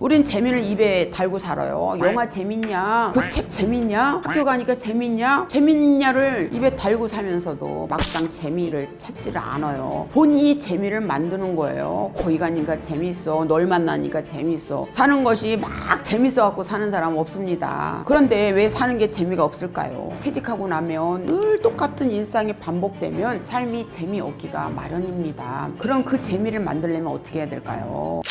우린 재미를 입에 달고 살아요. 영화 재밌냐? 그 책 재밌냐? 학교 가니까 재밌냐? 재밌냐를 입에 달고 살면서도 막상 재미를 찾지를 않아요. 본인이 재미를 만드는 거예요. 거기 가니까 재밌어. 널 만나니까 재밌어. 사는 것이 막 재밌어 갖고 사는 사람 없습니다. 그런데 왜 사는 게 재미가 없을까요? 퇴직하고 나면 늘 똑같은 일상이 반복되면 삶이 재미없기가 마련입니다. 그럼 그 재미를 만들려면 어떻게 해야 될까요?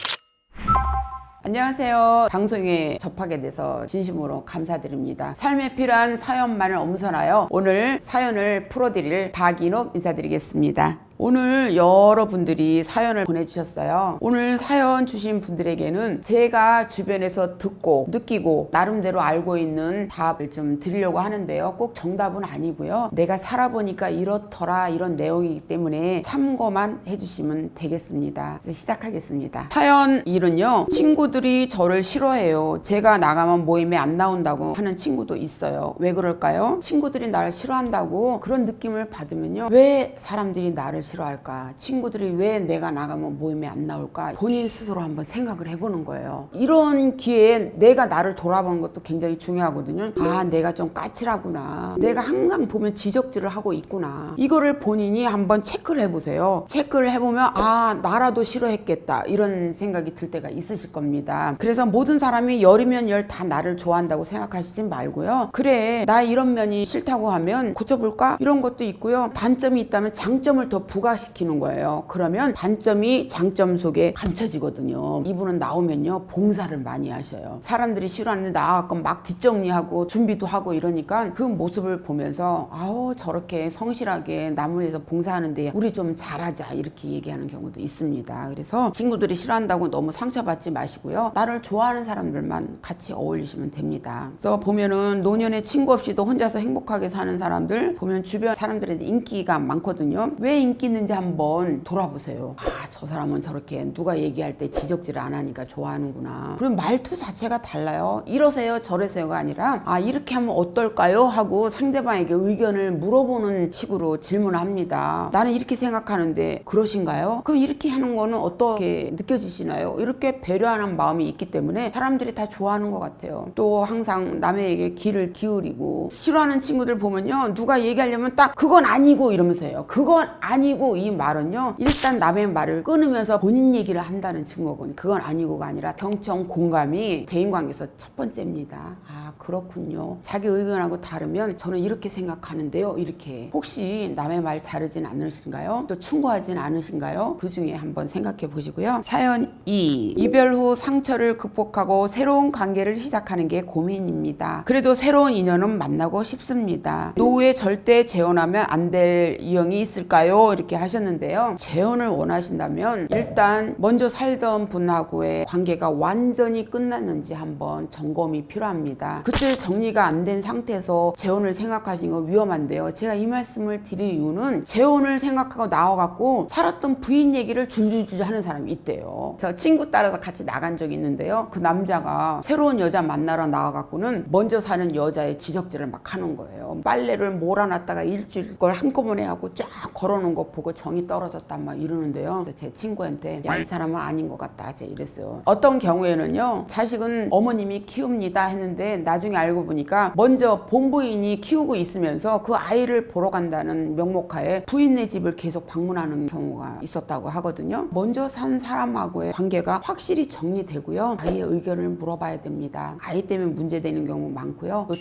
안녕하세요. 방송에 접하게 돼서 진심으로 감사드립니다. 삶에 필요한 사연만을 엄선하여 오늘 사연을 풀어드릴 박인옥 인사드리겠습니다. 오늘 여러분들이 사연을 보내주셨어요. 오늘 사연 주신 분들에게는 제가 주변에서 듣고 느끼고 나름대로 알고 있는 답을 좀 드리려고 하는데요. 꼭 정답은 아니고요. 내가 살아보니까 이렇더라 이런 내용이기 때문에 참고만 해주시면 되겠습니다. 그래서 시작하겠습니다. 사연 1은요. 친구들이 저를 싫어해요. 제가 나가면 모임에 안 나온다고 하는 친구도 있어요. 왜 그럴까요? 친구들이 나를 싫어한다고 그런 느낌을 받으면요. 왜 사람들이 나를 싫어할까? 친구들이 왜 내가 나가면 모임에 안 나올까? 본인 스스로 한번 생각을 해보는 거예요. 이런 기회에 내가 나를 돌아보는 것도 굉장히 중요하거든요. 아, 내가 좀 까칠하구나. 내가 항상 보면 지적질을 하고 있구나. 이거를 본인이 한번 체크를 해보세요. 체크를 해보면 아, 나라도 싫어했겠다. 이런 생각이 들 때가 있으실 겁니다. 그래서 모든 사람이 열이면 열 다 나를 좋아한다고 생각하시지 말고요. 그래, 나 이런 면이 싫다고 하면 고쳐볼까? 이런 것도 있고요. 단점이 있다면 장점을 더 부각시키는 거예요. 그러면 단점이 장점 속에 감춰지거든요. 이분은 나오면요 봉사를 많이 하셔요. 사람들이 싫어하는데 나와서 막 뒷정리하고 준비도 하고 이러니까 그 모습을 보면서 아우 저렇게 성실하게 남을 위해서 봉사하는데 우리 좀 잘하자 이렇게 얘기하는 경우도 있습니다. 그래서 친구들이 싫어한다고 너무 상처받지 마시고요. 나를 좋아하는 사람들만 같이 어울리시면 됩니다. 그래서 보면은 노년에 친구 없이도 혼자서 행복하게 사는 사람들 보면 주변 사람들한테 인기가 많거든요. 왜 인기 있는지 한번 돌아보세요. 아, 저 사람은 저렇게 누가 얘기할 때 지적질을 안 하니까 좋아하는구나. 그럼 말투 자체가 달라요. 이러세요 저러세요가 아니라 아, 이렇게 하면 어떨까요? 하고 상대방에게 의견을 물어보는 식으로 질문을 합니다. 나는 이렇게 생각하는데 그러신가요? 그럼 이렇게 하는 거는 어떻게 느껴지시나요? 이렇게 배려하는 마음이 있기 때문에 사람들이 다 좋아하는 것 같아요. 또 항상 남에게 귀를 기울이고 싫어하는 친구들 보면요. 누가 얘기하려면 딱 그건 아니고 이러면서 해요. 그건 아니고 이 말은요. 일단 남의 말을 끊으면서 본인 얘기를 한다는 증거거든요. 그건 아니고가 아니라 경청 공감이 대인관계에서 첫 번째입니다. 아, 그렇군요. 자기 의견하고 다르면 저는 이렇게 생각하는데요. 이렇게 혹시 남의 말 자르진 않으신가요? 또 충고하진 않으신가요? 그 중에 한번 생각해 보시고요. 사연 2. 이별 후 상처를 극복하고 새로운 관계를 시작하는 게 고민입니다. 그래도 새로운 인연은 만나고 싶습니다. 노후에 절대 재혼하면 안 될 이형이 있을까요? 이렇게 하셨는데요. 재혼을 원하신다면 일단 먼저 살던 분하고의 관계가 완전히 끝났는지 한번 점검이 필요합니다. 그때 정리가 안 된 상태에서 재혼을 생각하시는 건 위험한데요. 제가 이 말씀을 드린 이유는 재혼을 생각하고 나와갖고 살았던 부인 얘기를 줄줄줄 하는 사람이 있대요. 저 친구 따라서 같이 나간 적이 있는데요. 그 남자가 새로운 여자 만나러 나와갖고는 먼저 사는 여자의 지적질을 막 하는 거예요. 빨래를 몰아놨다가 일주일 걸 한꺼번에 하고 쫙 걸어놓은 거 보고 정이 떨어졌다 막 이러는데요. 제 친구한테 야, 이 사람은 아닌 것 같다 제가 이랬어요. 어떤 경우에는요. 자식은 어머님이 키웁니다 했는데 나중에 알고 보니까 먼저 본부인이 키우고 있으면서 그 아이를 보러 간다는 명목하에 부인네 집을 계속 방문하는 경우가 있었다고 하거든요. 먼저 산 사람하고의 관계가 확실히 정리되고요. 아이의 의견을 물어봐야 됩니다. 아이 때문에 문제되는 경우 많고요. 또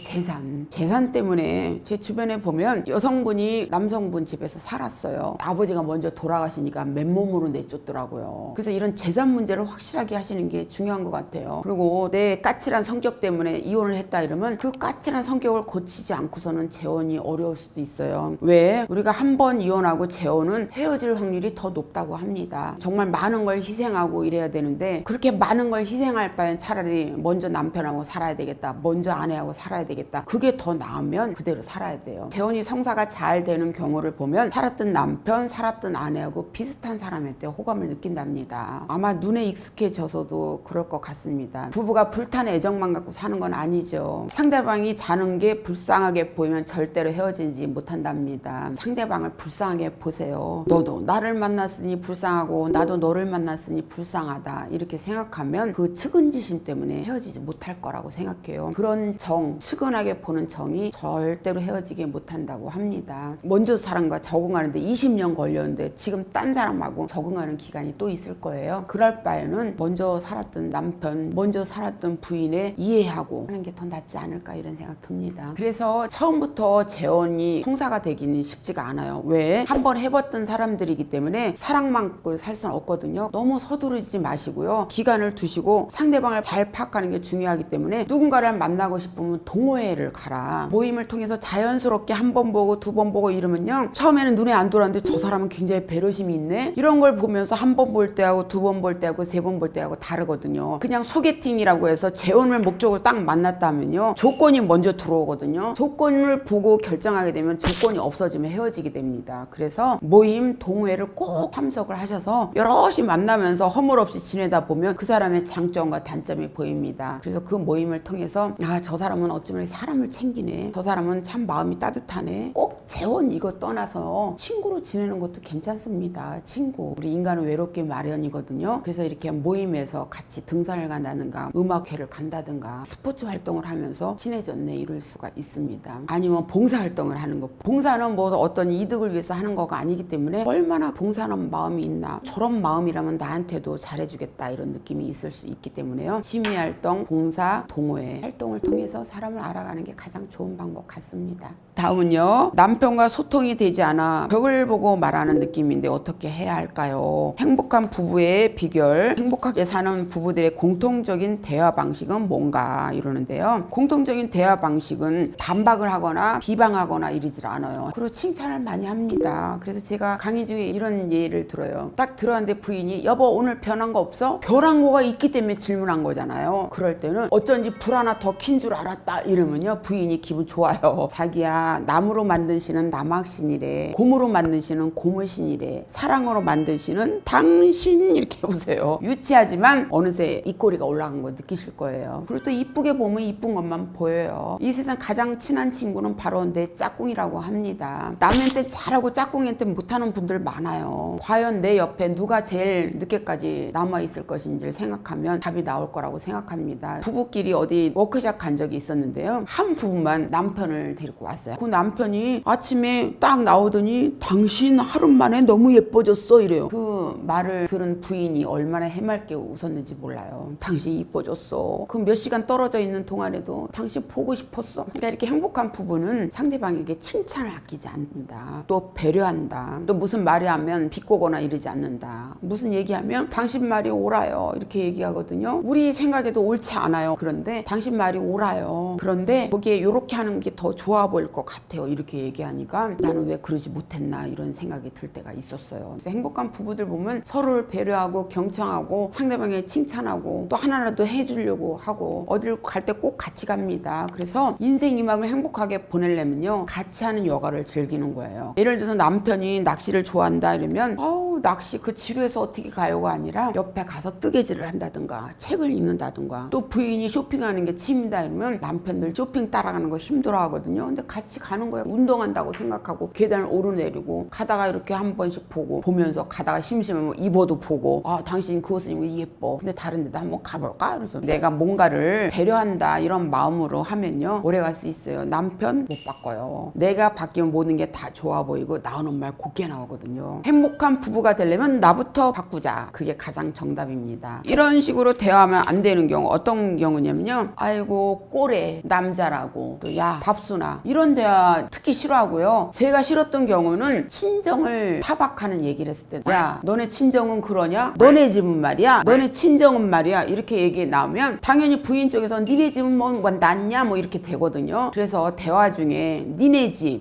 재산 때문에 제 주변에 보면 여성분이 남성분 집에서 살았어요. 아버지가 먼저 돌아가시니까 맨몸으로 내쫓더라고요. 그래서 이런 재산 문제를 확실하게 하시는 게 중요한 것 같아요. 그리고 내 까칠한 성격 때문에 이혼을 했다 이러면 그 까칠한 성격을 고치지 않고서는 재혼이 어려울 수도 있어요. 왜? 우리가 한 번 이혼하고 재혼은 헤어질 확률이 더 높다고 합니다. 정말 많은 걸 희생하고 이래야 되는데 그렇게 많은 걸 희생할 바엔 차라리 먼저 남편하고 살아야 되겠다. 먼저 아내하고 살아야 되겠다. 그게 더 나으면 그대로 살아야 돼요. 재혼이 성사가 잘 되는 경우를 보면 살았던 남편 살았던 아내하고 비슷한 사람한테 호감을 느낀답니다. 아마 눈에 익숙해져서도 그럴 것 같습니다. 부부가 불타는 애정만 갖고 사는 건 아니죠. 상대방이 자는 게 불쌍하게 보이면 절대로 헤어지지 못한답니다. 상대방을 불쌍하게 보세요. 너도 나를 만났으니 불쌍하고 나도 너를 만났으니 불쌍하다 이렇게 생각하면 그 측은지심 때문에 헤어지지 못할 거라고 생각해요. 그런 정, 측은하게 보는 정이 절대로 헤어지게 못한다고 합니다. 먼저 사람과 적응하는데 20년 걸렸는데 지금 딴 사람하고 적응하는 기간이 또 있을 거예요. 그럴 바에는 먼저 살았던 남편, 먼저 살았던 부인에 이해하고 하는 게 더 낫지 않을까 이런 생각 듭니다. 그래서 처음부터 재혼이 성사가 되기는 쉽지가 않아요. 왜? 한번 해봤던 사람들이기 때문에 사랑만 갖고 살 수는 없거든요. 너무 서두르지 마시고요. 기간을 두시고 상대방을 잘 파악하는 게 중요하기 때문에 누군가를 만나고 싶으면 동호회를 가라. 모임을 통해서 자연스럽게 한 번 보고 두 번 보고 이러면요. 처음에는 눈에 안 들어왔는데 저 사람은 굉장히 배려심이 있네? 이런 걸 보면서 한 번 볼 때하고 두 번 볼 때하고 세 번 볼 때하고 다르거든요. 그냥 소개팅이라고 해서 재혼을 목적으로 딱 만났다면요. 조건이 먼저 들어오거든요. 조건을 보고 결정하게 되면 조건이 없어지면 헤어지게 됩니다. 그래서 모임, 동호회를 꼭 참석을 하셔서 여럿이 만나면서 허물없이 지내다 보면 그 사람의 장점과 단점이 보입니다. 그래서 그 모임을 통해서 아, 저 사람은 어쩌면 사람을 챙기네. 저 사람은 참 마음이 따뜻하네. 꼭 재혼 이거 떠나서 친구로 지내는 것도 괜찮습니다. 친구. 우리 인간은 외롭게 마련이거든요. 그래서 이렇게 모임에서 같이 등산을 간다든가 음악회를 간다든가 스포츠 활동을 하면서 친해졌네 이럴 수가 있습니다. 아니면 봉사활동을 하는 거. 봉사는 뭐 어떤 이득을 위해서 하는 거가 아니기 때문에 얼마나 봉사하는 마음이 있나. 저런 마음이라면 나한테도 잘해주겠다 이런 느낌이 있을 수 있기 때문에요. 취미활동, 봉사, 동호회 활동을 통해서 사람을 알아가는 게 가장 좋은 방법 같습니다. 다음은요. 남편과 소통이 되지 않아 벽을 보고 말하는 느낌인데 어떻게 해야 할까요? 행복한 부부의 비결, 행복하게 사는 부부들의 공통적인 대화 방식은 뭔가 이러는데요. 공통적인 대화 방식은 반박을 하거나 비방하거나 이러질 않아요. 그리고 칭찬을 많이 합니다. 그래서 제가 강의 중에 이런 예를 들어요. 딱 들어왔는데 부인이 여보 오늘 변한 거 없어? 변한 거가 있기 때문에 질문한 거잖아요. 그럴 때는 어쩐지 불 하나 더 킨 줄 알았다 이러면요. 부인이 기분 좋아요. 자기야 나무로 만든 신은 남학신이래. 곰으로 만든 신은 고무신이래. 사랑으로 만든 신은 당신 이렇게 해보세요. 유치하지만 어느새 입꼬리가 올라간 거 느끼실 거예요. 그리고 또 이쁘게 보면 이쁜 것만 보여요. 이 세상 가장 친한 친구는 바로 내 짝꿍이라고 합니다. 남한테 잘하고 짝꿍한테 못하는 분들 많아요. 과연 내 옆에 누가 제일 늦게까지 남아있을 것인지를 생각하면 답이 나올 거라고 생각합니다. 부부끼리 어디 워크숍 간 적이 있었는데요. 한 부부만 남편을 데리고 왔어요. 그 남편이 아침에 딱 나오더니 당신 하루 만에 너무 예뻐졌어 이래요. 그 말을 들은 부인이 얼마나 해맑게 웃었는지 몰라요. 당신 이뻐졌어. 그 몇 시간 떨어져 있는 동안에도 당신 보고 싶었어. 그러니까 이렇게 행복한 부부는 상대방에게 칭찬을 아끼지 않는다. 또 배려한다. 또 무슨 말이 하면 비꼬거나 이러지 않는다. 무슨 얘기하면 당신 말이 옳아요. 이렇게 얘기하거든요. 우리 생각에도 옳지 않아요. 그런데 당신 말이 옳아요. 그런데 거기에 이렇게 하는 게 더 좋아 보일 것 같아요. 이렇게 얘기하니까 나는 왜 그러지 못했나 이런 생각이 들 때가 있었어요. 그래서 행복한 부부들 보면 서로를 배려하고 경청하고 상대방에 칭찬하고 또 하나라도 해주려고 하고 어딜 갈 때 꼭 같이 갑니다. 그래서 인생 이막을 행복하게 보내려면요. 같이 하는 여가를 즐기는 거예요. 예를 들어서 남편이 낚시를 좋아한다 이러면 낚시 그 지루해서 어떻게 가요가 아니라 옆에 가서 뜨개질을 한다든가 책을 읽는다든가 또 부인이 쇼핑하는 게 취미다 이러면 남편들 쇼핑 따라가는 거 힘들어 하거든요. 근데 같이 가는 거예요. 운동한다고 생각하고 계단을 오르내리고 가다가 이렇게 한 번씩 보면서 가다가 심심하면 입어도 보고 당신 그 옷은 이거 예뻐. 근데 다른 데도 한번 가볼까? 그래서 내가 뭔가를 배려한다 이런 마음으로 하면요. 오래 갈 수 있어요. 남편 못 바꿔요. 내가 바뀌면 모든 게 다 좋아 보이고 나오는 말 곱게 나오거든요. 행복한 부부가 되려면 나부터 바꾸자. 그게 가장 정답입니다. 이런 식으로 대화하면 안 되는 경우 어떤 경우냐면요. 아이고 꼬레 남자라고 또 야 밥수나 이런 대화 특히 싫어하고요. 제가 싫었던 경우는 친정을 타박하는 얘기를 했을 때 야 너네 친정은 그러냐? 너네 집은 말이야? 너네 친정은 말이야? 이렇게 얘기 나오면 당연히 부인 쪽에서 니네 집은 뭐 낫냐? 뭐 이렇게 되거든요. 그래서 대화 중에 니네 집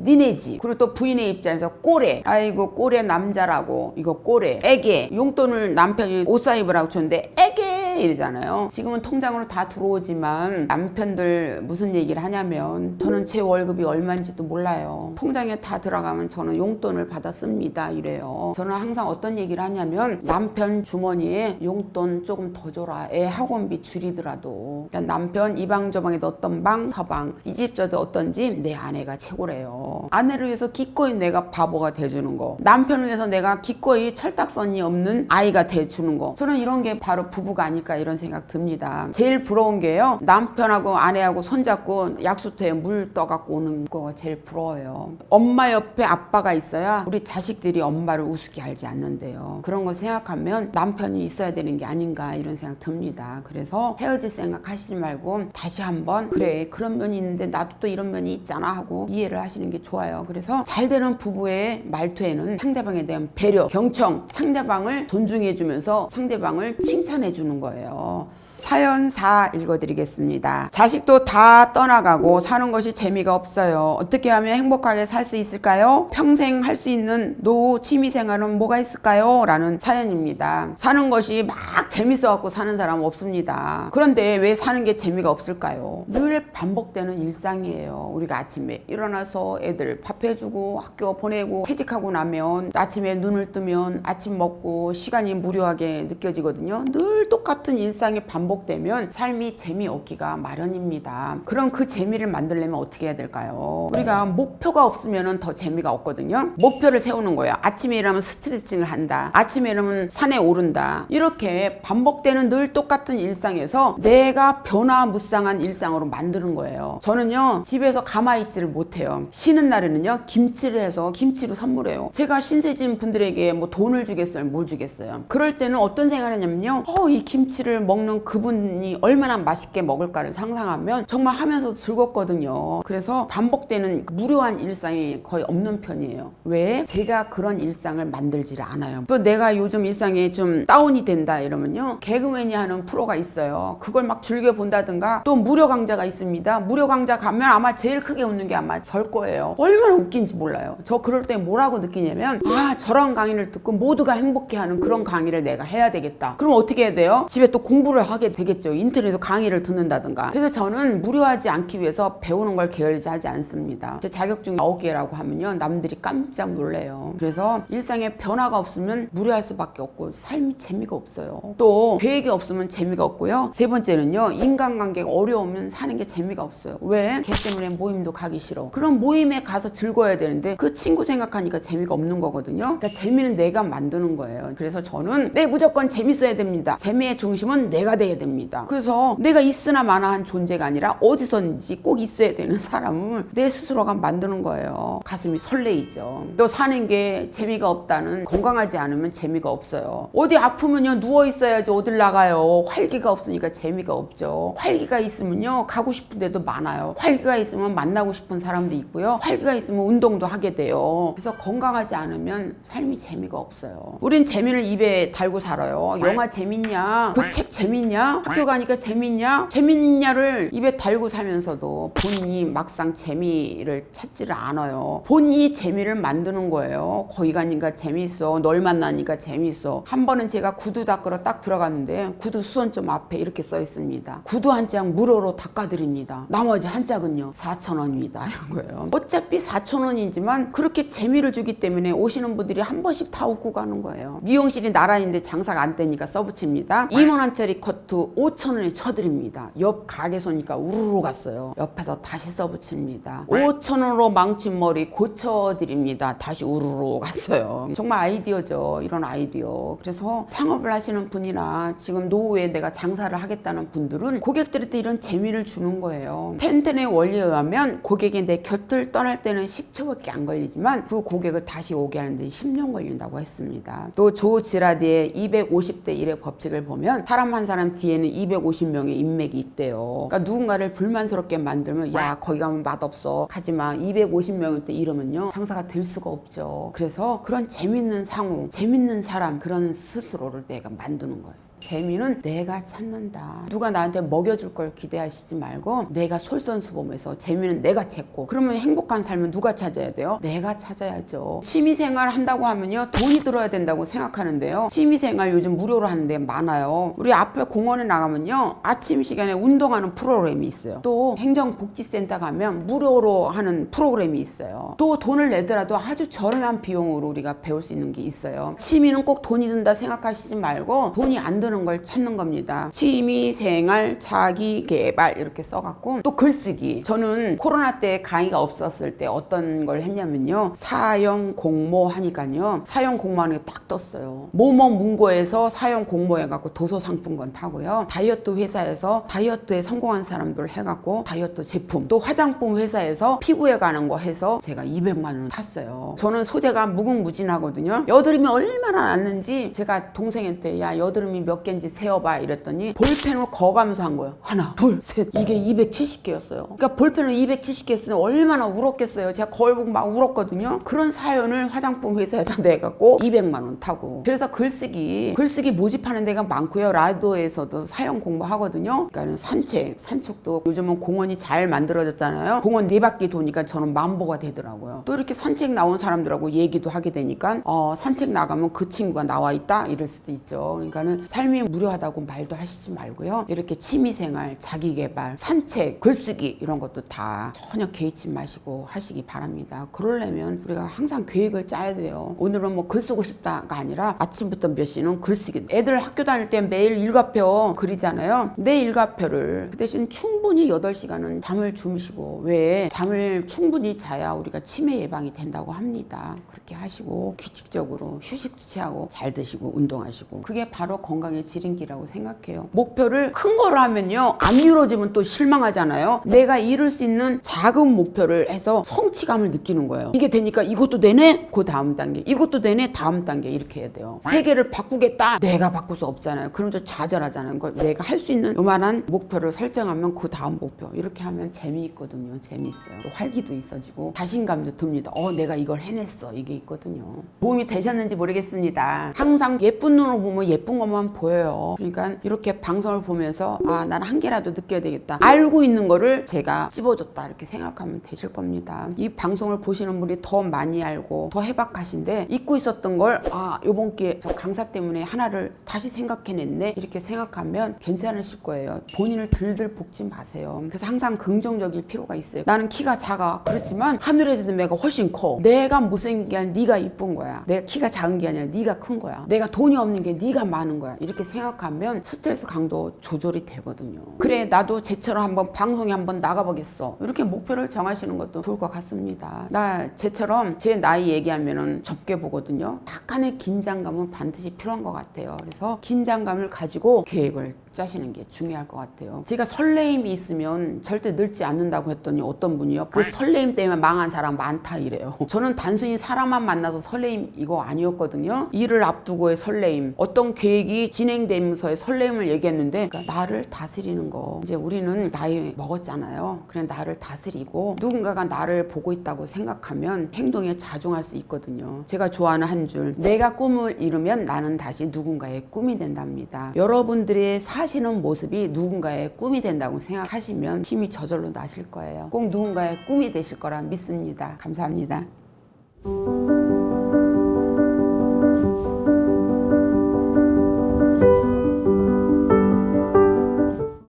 그리고 또 부인의 입장에서 꼬레 아이고 꼬레 남자라고 이거 꼬레 애게 용돈을 남편이 옷 사 입으라고 줬는데 애게 해 이러잖아요. 지금은 통장으로 다 들어오지만 남편들 무슨 얘기를 하냐면 저는 제 월급이 얼마인지도 몰라요. 통장에 다 들어가면 저는 용돈을 받아 씁니다 이래요. 저는 항상 어떤 얘기를 하냐면 남편 주머니에 용돈 조금 더 줘라. 애 학원비 줄이더라도. 그러니까 남편 이 방 저 방에도 어떤 방 서방 이 집 저 집 어떤 집 내 아내가 최고래요. 아내를 위해서 기꺼이 내가 바보가 돼주는 거, 남편을 위해서 내가 기꺼이 철딱선이 없는 아이가 돼주는 거, 저는 이런 게 바로 부부가 아닐까 이런 생각 듭니다. 제일 부러운 게요, 남편하고 아내하고 손잡고 약수터에 물 떠갖고 오는 거가 제일 부러워요. 엄마 옆에 아빠가 있어야 우리 자식들이 엄마를 우습게 알지 않는데요. 그런 거 생각하면 남편이 있어야 되는 게 아닌가 이런 생각 듭니다. 그래서 헤어질 생각 하시지 말고 다시 한번 그래 그런 면이 있는데 나도 또 이런 면이 있잖아 하고 이해를 하시는 게 좋아요. 그래서 잘 되는 부부의 말투에는 상대방에 대한 배려, 경청, 상대방을 존중해주면서 상대방을 칭찬해주는 거예요. 사연 4 읽어드리겠습니다. 자식도 다 떠나가고 사는 것이 재미가 없어요. 어떻게 하면 행복하게 살 수 있을까요? 평생 할 수 있는 노후 취미생활은 뭐가 있을까요? 라는 사연입니다. 사는 것이 막 재밌어갖고 사는 사람은 없습니다. 그런데 왜 사는 게 재미가 없을까요? 늘 반복되는 일상이에요. 우리가 아침에 일어나서 애들 밥 해주고 학교 보내고 퇴직하고 나면 아침에 눈을 뜨면 아침 먹고 시간이 무료하게 느껴지거든요. 늘 똑같은 일상이 반복되면 삶이 재미없기가 마련입니다. 그럼 그 재미를 만들려면 어떻게 해야 될까요? 우리가 목표가 없으면 더 재미가 없거든요. 목표를 세우는 거예요. 아침에 일어나면 스트레칭을 한다. 아침에 일어나면 산에 오른다. 이렇게 반복되는 늘 똑같은 일상에서 내가 변화무쌍한 일상으로 만드는 거예요. 저는요 집에서 가만히 있지를 못해요. 쉬는 날에는요 김치를 해서 김치로 선물해요. 제가 신세진 분들에게 뭐 돈을 주겠어요? 뭘 주겠어요? 그럴 때는 어떤 생각을 하냐면요, 이 김치를 먹는 그분이 얼마나 맛있게 먹을까를 상상하면 정말 하면서 즐겁거든요. 그래서 반복되는 무료한 일상이 거의 없는 편이에요. 왜? 제가 그런 일상을 만들지를 않아요. 또 내가 요즘 일상에 좀 다운이 된다 이러면요, 개그맨이 하는 프로가 있어요. 그걸 막 즐겨 본다든가, 또 무료 강좌가 있습니다. 무료 강좌 가면 아마 제일 크게 웃는 게 아마 절 거예요. 얼마나 웃긴지 몰라요. 저 그럴 때 뭐라고 느끼냐면, 저런 강의를 듣고 모두가 행복해하는 그런 강의를 내가 해야 되겠다. 그럼 어떻게 해야 돼요? 집에 또 공부를 하게 되겠죠. 인터넷에서 강의를 듣는다든가. 그래서 저는 무료하지 않기 위해서 배우는 걸 게을리하지 않습니다. 제 자격증 9개라고 하면요 남들이 깜짝 놀래요. 그래서 일상에 변화가 없으면 무료할 수밖에 없고 삶이 재미가 없어요. 또 계획이 없으면 재미가 없고요. 세 번째는요, 인간관계가 어려우면 사는 게 재미가 없어요. 왜? 걔 때문에 모임도 가기 싫어. 그럼 모임에 가서 즐거워야 되는데 그 친구 생각하니까 재미가 없는 거거든요. 그러니까 재미는 내가 만드는 거예요. 그래서 저는 무조건 재밌어야 됩니다. 재미의 중심은 내가 돼야 됩니다. 그래서 내가 있으나 마나한 존재가 아니라 어디선지 꼭 있어야 되는 사람을 내 스스로가 만드는 거예요. 가슴이 설레이죠. 또 사는 게 재미가 없다는, 건강하지 않으면 재미가 없어요. 어디 아프면요 누워 있어야지 어딜 나가요. 활기가 없으니까 재미가 없죠. 활기가 있으면요 가고 싶은 데도 많아요. 활기가 있으면 만나고 싶은 사람도 있고요. 활기가 있으면 운동도 하게 돼요. 그래서 건강하지 않으면 삶이 재미가 없어요. 우린 재미를 입에 달고 살아요. 영화 재밌냐? 그 책 재밌냐? 학교 가니까 재밌냐? 재밌냐를 입에 달고 살면서도 본인이 막상 재미를 찾지를 않아요. 본인이 재미를 만드는 거예요. 거기 가니까 재밌어. 널 만나니까 재밌어. 한 번은 제가 구두 닦으러 딱 들어갔는데 구두 수선점 앞에 이렇게 써 있습니다. 구두 한 장 무료로 닦아드립니다. 나머지 한 짝은요 4,000원입니다. 이런 거예요. 어차피 4,000원이지만 그렇게 재미를 주기 때문에 오시는 분들이 한 번씩 다 웃고 가는 거예요. 미용실이 나란인데 장사가 안 되니까 써붙입니다. 2만원짜리 커트 5,000원에 쳐드립니다. 옆 가게에서 오니까 우르르 갔어요. 옆에서 다시 써붙입니다. 5,000원으로 망친 머리 고쳐드립니다. 다시 우르르 갔어요. 정말 아이디어죠. 이런 아이디어. 그래서 창업을 하시는 분이나 지금 노후에 내가 장사를 하겠다는 분들은 고객들한테 이런 재미를 주는 거예요. 텐텐의 원리에 의하면 고객이 내 곁을 떠날 때는 10초밖에 안 걸리지만 그 고객을 다시 오게 하는데 10년 걸린다고 했습니다. 또 조 지라디의 250대 1의 법칙을 보면 사람 한 사람 뒤에는 250명의 인맥이 있대요. 그러니까 누군가를 불만스럽게 만들면 야 거기 가면 맛없어 가지마 250명일 때 이러면요 장사가 될 수가 없죠. 그래서 그런 재밌는 상호, 재밌는 사람, 그런 스스로를 내가 만드는 거예요. 재미는 내가 찾는다. 누가 나한테 먹여줄 걸 기대하시지 말고 내가 솔선수범해서 재미는 내가 찾고, 그러면 행복한 삶은 누가 찾아야 돼요? 내가 찾아야죠. 취미생활 한다고 하면요 돈이 들어야 된다고 생각하는데요, 취미생활 요즘 무료로 하는 데 많아요. 우리 앞에 공원에 나가면요 아침 시간에 운동하는 프로그램이 있어요. 또 행정복지센터 가면 무료로 하는 프로그램이 있어요. 또 돈을 내더라도 아주 저렴한 비용으로 우리가 배울 수 있는 게 있어요. 취미는 꼭 돈이 든다 생각하시지 말고 돈이 안 드는 걸 찾는 겁니다. 취미생활 자기개발 이렇게 써갖고, 또 글쓰기. 저는 코로나 때 강의가 없었을 때 어떤 걸 했냐면요, 사형 공모 하니까요 사형 공모하는 게 딱 떴어요. 뭐뭐 문고에서 사형 공모해갖고 도서상품권 타고요, 다이어트 회사에서 다이어트에 성공한 사람들 해갖고 다이어트 제품, 또 화장품 회사에서 피부에 가는 거 해서 제가 200만 원 탔어요. 저는 소재가 무궁무진하거든요. 여드름이 얼마나 났는지 제가 동생한테 야 여드름이 몇 개인지 세어봐 이랬더니 볼펜으로 거가면서 한 거예요. 하나 둘 셋, 이게 270개였어요. 그러니까 볼펜을 270개 했으면 얼마나 울었겠어요. 제가 거울 보고 막 울었거든요. 그런 사연을 화장품 회사에다 내갖고 200만 원 타고. 그래서 글쓰기 모집하는 데가 많고요. 라디오에서도 사연 공부하거든요. 그러니까 산책도 요즘은 공원이 잘 만들어졌잖아요. 공원 4바퀴 도니까 저는 만보가 되더라고요. 또 이렇게 산책 나온 사람들하고 얘기도 하게 되니까 산책 나가면 그 친구가 나와 있다 이럴 수도 있죠. 그러니까는 삶이 무료하다고 말도 하시지 말고요, 이렇게 취미생활, 자기개발, 산책, 글쓰기 이런 것도 다 전혀 개의치 마시고 하시기 바랍니다. 그러려면 우리가 항상 계획을 짜야 돼요. 오늘은 뭐 글 쓰고 싶다가 아니라 아침부터 몇 시는 글쓰기. 애들 학교 다닐 때 매일 일과표 그리잖아요. 내 일과표를 그 대신 충분히 8시간은 잠을 주무시고, 왜 잠을 충분히 자야 우리가 치매 예방이 된다고 합니다. 그렇게 하시고 규칙적으로 휴식도 취하고 잘 드시고 운동하시고, 그게 바로 건강의 지름길이라고 생각해요. 목표를 큰 거로 하면요 안 이루어지면 또 실망하잖아요. 내가 이룰 수 있는 작은 목표를 해서 성취감을 느끼는 거예요. 이게 되니까 이것도 되네? 그 다음 단계, 이것도 되네? 다음 단계, 이렇게 해야 돼요. 세계를 바꾸겠다? 내가 바꿀 수 없잖아요. 그럼 좀 좌절하잖아요. 내가 할 수 있는 요만한 목표를 설정하면 그 다음 목표, 이렇게 하면 재미있거든요. 재미있어요. 또 활기도 있어지고 자신감도 듭니다. 내가 이걸 해냈어, 이게 있거든요. 도움이 되셨는지 모르겠습니다. 항상 예쁜 눈으로 보면 예쁜 것만 보여요. 그러니까 이렇게 방송을 보면서 난 한 개라도 느껴야 되겠다, 알고 있는 거를 제가 찝어줬다 이렇게 생각하면 되실 겁니다. 이 방송을 보시는 분이 더 많이 알고 더 해박하신데, 잊고 있었던 걸 요번 기회에 저 강사 때문에 하나를 다시 생각해냈네 이렇게 생각하면 괜찮으실 거예요. 본인을 들들 볶지 마세요. 그래서 항상 긍정적일 필요가 있어요. 나는 키가 작아. 그렇지만 하늘에서 내가 훨씬 커. 내가 못생긴 게 아니라 네가 이쁜 거야. 내가 키가 작은 게 아니라 네가 큰 거야. 내가 돈이 없는 게 네가 많은 거야. 이렇게 생각하면 스트레스 강도 조절이 되거든요. 그래, 나도 쟤처럼 한번 방송에 한번 나가보겠어. 이렇게 목표를 정하시는 것도 좋을 것 같습니다. 나 쟤처럼 제 나이 얘기하면은 적게 보거든요. 약간의 긴장감은 반드시 필요한 것 같아요. 그래서 긴장감을 가지고 계획을 짜시는 게 중요할 것 같아요. 제가 설레임이 있으면 절대 늙지 않는다고 했더니 어떤 분이요, 그 설레임 때문에 망한 사람 많다 이래요. 저는 단순히 사람만 만나서 설레임 이거 아니었거든요. 일을 앞두고의 설레임, 어떤 계획이 진행되면서의 설레임을 얘기했는데, 그러니까 나를 다스리는 거. 이제 우리는 나이 먹었잖아요. 그냥 나를 다스리고 누군가가 나를 보고 있다고 생각하면 행동에 자중할 수 있거든요. 제가 좋아하는 한 줄, 내가 꿈을 이루면 나는 다시 누군가의 꿈이 된답니다. 여러분들의 사시는 모습이 누군가의 꿈이 된다고 생각하시면 힘이 저절로 나실 거예요. 꼭 누군가의 꿈이 되실 거라 믿습니다. 감사합니다.